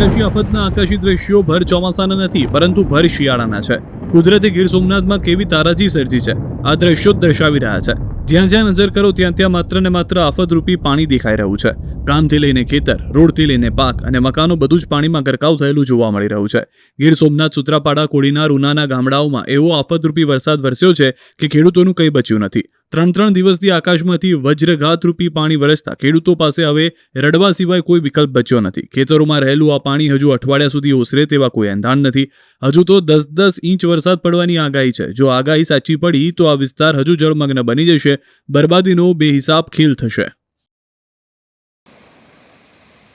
આકાશી આફતના આકાશી દ્રશ્યો ભર ચોમાસાના નથી, પરંતુ ભર શિયાળાના છે. કુદરતે ગીર સોમનાથમાં કેવી તારાજી સર્જી છે આ દ્રશ્યો દર્શાવી રહ્યા છે. જ્યાં જ્યાં નજર કરો ત્યાં ત્યાં માત્ર ને માત્ર આફતરૂપી પાણી દેખાઈ રહ્યું છે. ગામથી લઈને ખેતર, રોડથી લઈને પાક અને મકાનો બધું જ પાણીમાં ગરકાવ થયેલું જોવા મળી રહ્યું છે. ગીર સોમનાથ, સૂત્રાપાડા, કોડીનાર, ઉનાના ગામડાઓમાં એવો આફતરૂપી વરસાદ વરસ્યો છે કે ખેડૂતોનું કંઈ બચ્યું નથી. 3 દિવસથી આકાશમાંથી વજ્રઘાતરૂપી પાણી વરસતા ખેડૂતો પાસે હવે રડવા સિવાય કોઈ વિકલ્પ બચ્યો નથી. ખેતરોમાં રહેલું આ પાણી હજુ અઠવાડિયા સુધી ઓસરે તેવા કોઈ એંધાણ નથી. હજુ તો 10-10 ઇંચ વરસાદ પડવાની આગાહી છે. જો આગાહી સાચી પડી તો આ વિસ્તાર હજુ જળમગ્ન બની જશે. બરબાદીનો બેહિસાબ ખેલ થશે.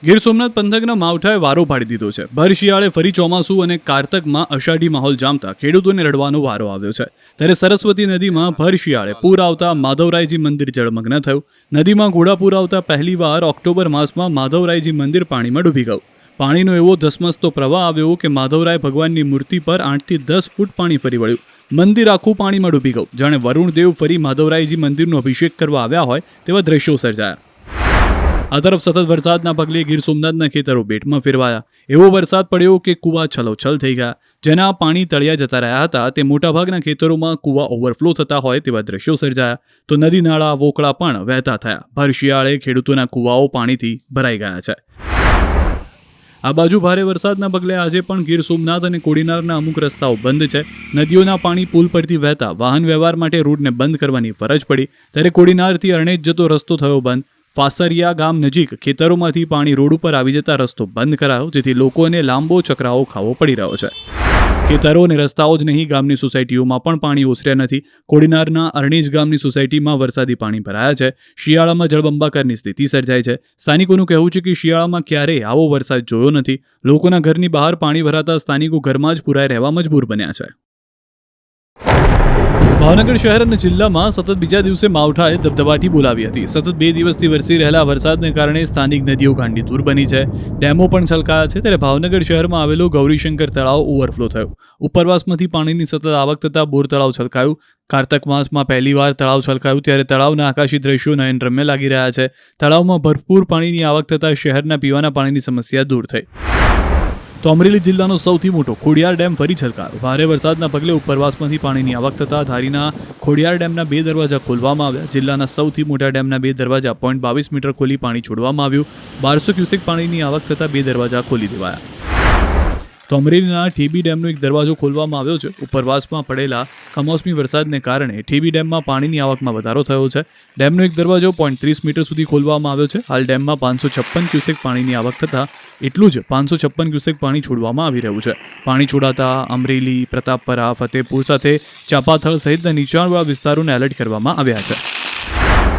ગીર સોમનાથ પંથકના માવઠાએ વારો પાડી દીધો છે. ભર શિયાળે ફરી ચોમાસું અને કારતકમાં અષાઢી માહોલ જામતા ખેડૂતોને રડવાનો વારો આવ્યો છે. ત્યારે સરસ્વતી નદીમાં ભર શિયાળે પૂર આવતા માધવરાયજી મંદિર જળમગ્ન થયું. નદીમાં ઘોડાપૂર આવતા પહેલીવાર ઓક્ટોબર માસમાં માધવરાયજી મંદિર પાણીમાં ડૂબી ગયું. પાણીનો એવો ધસમસતો પ્રવાહ આવ્યો કે માધવરાય ભગવાનની મૂર્તિ પર 8 થી 10 ફૂટ પાણી ફરી વળ્યું. મંદિર આખું પાણીમાં ડૂબી ગયું. જાણે વરુણદેવ ફરી માધવરાયજી મંદિરનો અભિષેક કરવા આવ્યા હોય તેવા દ્રશ્યો સર્જાયા. આ તરફ સતત વરસાદના પગલે ગીર સોમનાથના ખેતરો બેટમાં ફેરવાયા. એવો વરસાદ પડ્યો કે કૂવા છલોછલ થઈ ગયા. જેના પાણી તળિયા જતા રહ્યા હતા તે મોટાભાગના ખેતરોમાં કૂવા ઓવરફ્લો થતા હોય તેવા દ્રશ્યો સર્જાયા. તો નદી નાળા વોકળા પણ વહેતા થયા. ભર શિયાળે ખેડૂતોના કૂવાઓ પાણીથી ભરાઈ ગયા છે. આ બાજુ ભારે વરસાદના પગલે આજે પણ ગીર સોમનાથ અને કોડીનારના અમુક રસ્તાઓ બંધ છે. નદીઓના પાણી પુલ પરથી વહેતા વાહન વ્યવહાર માટે રૂટને બંધ કરવાની ફરજ પડી. ત્યારે કોડીનારથી અરણેજ જતો રસ્તો થયો બંધ. ફાસરિયા ગામ નજીક ખેતરોમાંથી પાણી રોડ ઉપર આવી જતા રસ્તો બંધ કરાયો, જેથી લોકોને લાંબો ચકરાવો ખાવો પડી રહ્યો છે. ખેતરો અને રસ્તાઓ જ નહીં, ગામની સોસાયટીઓમાં પણ પાણી ઓસર્યા નથી. કોડીનારના અરણેજ ગામની સોસાયટીમાં વરસાદી પાણી ભરાયા છે. શિયાળામાં જળબંબાકારની સ્થિતિ સર્જાઈ છે. સ્થાનિકોનું કહેવું છે કે શિયાળામાં ક્યારેય આવો વરસાદ જોયો નથી. લોકોના ઘરની બહાર પાણી ભરાતા સ્થાનિકો ઘરમાં જ પુરાઈ રહેવા મજબૂર બન્યા છે. ભાવનગર શહેર અને જિલ્લામાં સતત બીજા દિવસે માવઠાએ ધબધબાટી બોલાવી હતી. સતત 2 દિવસથી વરસી રહેલા વરસાદને કારણે સ્થાનિક નદીઓ ગાંડીતુર બની છે. ડેમો પણ છલકાયા છે. ત્યારે ભાવનગર શહેરમાં આવેલો ગૌરીશંકર તળાવ ઓવરફ્લો થયું. ઉપરવાસમાંથી પાણીની સતત આવક થતાં બોર તળાવ છલકાયું. કારતક માસમાં પહેલીવાર તળાવ છલકાયું. ત્યારે તળાવના આકાશી દ્રશ્યો નયનરમ્ય લાગી રહ્યા છે. તળાવમાં ભરપૂર પાણીની આવક થતાં શહેરના પીવાના પાણીની સમસ્યા દૂર થઈ. તો અમરેલી જિલ્લાનો સૌથી મોટો ખોડિયાર ડેમ ફરી છલકાયો. ભારે વરસાદના પગલે ઉપરવાસમાંથી પાણીની આવક થતાં ધારીના ખોડિયાર ડેમના 2 દરવાજા ખોલવામાં આવ્યા. જિલ્લાના સૌથી મોટા ડેમના 2 દરવાજા 0.22 મીટર ખોલી પાણી છોડવામાં આવ્યું. 1200 ક્યુસેક પાણીની આવક થતાં 2 દરવાજા ખોલી દેવાયા. તો અમરેલીના ઠેબી ડેમનો એક દરવાજો ખોલવામાં આવ્યો છે. ઉપરવાસમાં પડેલા કમોસમી વરસાદને કારણે ઠેબી ડેમમાં પાણીની આવકમાં વધારો થયો છે. ડેમનો એક દરવાજો 0.30 મીટર સુધી ખોલવામાં આવ્યો છે. હાલ ડેમમાં 556 ક્યુસેક પાણીની આવક થતાં એટલું જ 556 ક્યુસેક પાણી છોડવામાં આવી રહ્યું છે. પાણી છોડાતા અમરેલી, પ્રતાપપરા, ફતેપુર સાથે ચાપાથળ સહિતના નીચાણવાળા વિસ્તારોને એલર્ટ કરવામાં આવ્યા છે.